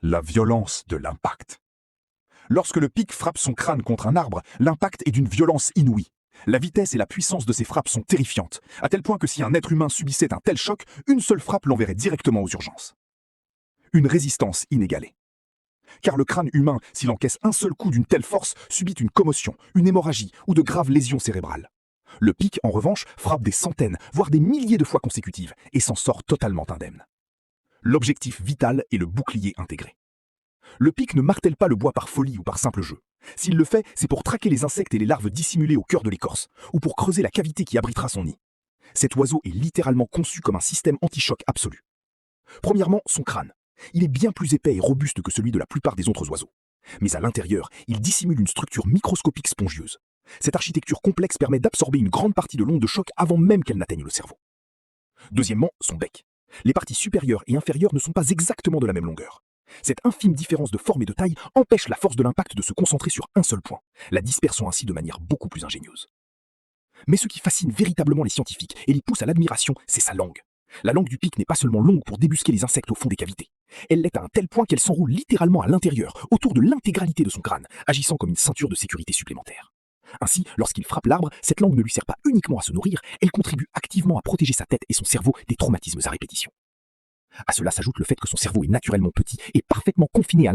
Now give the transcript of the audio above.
La violence de l'impact. Lorsque le pic frappe son crâne contre un arbre, l'impact est d'une violence inouïe. La vitesse et la puissance de ces frappes sont terrifiantes, à tel point que si un être humain subissait un tel choc, une seule frappe l'enverrait directement aux urgences. Une résistance inégalée. Car le crâne humain, s'il encaisse un seul coup d'une telle force, subit une commotion, une hémorragie ou de graves lésions cérébrales. Le pic, en revanche, frappe des centaines, voire des milliers de fois consécutives, et s'en sort totalement indemne. L'objectif vital est le bouclier intégré. Le pic ne martèle pas le bois par folie ou par simple jeu. S'il le fait, c'est pour traquer les insectes et les larves dissimulées au cœur de l'écorce, ou pour creuser la cavité qui abritera son nid. Cet oiseau est littéralement conçu comme un système anti-choc absolu. Premièrement, son crâne. Il est bien plus épais et robuste que celui de la plupart des autres oiseaux. Mais à l'intérieur, il dissimule une structure microscopique spongieuse. Cette architecture complexe permet d'absorber une grande partie de l'onde de choc avant même qu'elle n'atteigne le cerveau. Deuxièmement, son bec. Les parties supérieures et inférieures ne sont pas exactement de la même longueur. Cette infime différence de forme et de taille empêche la force de l'impact de se concentrer sur un seul point, la dispersant ainsi de manière beaucoup plus ingénieuse. Mais ce qui fascine véritablement les scientifiques et les pousse à l'admiration, c'est sa langue. La langue du pic n'est pas seulement longue pour débusquer les insectes au fond des cavités. Elle l'est à un tel point qu'elle s'enroule littéralement à l'intérieur, autour de l'intégralité de son crâne, agissant comme une ceinture de sécurité supplémentaire. Ainsi, lorsqu'il frappe l'arbre, cette langue ne lui sert pas uniquement à se nourrir, elle contribue activement à protéger sa tête et son cerveau des traumatismes à répétition. À cela s'ajoute le fait que son cerveau est naturellement petit et parfaitement confiné à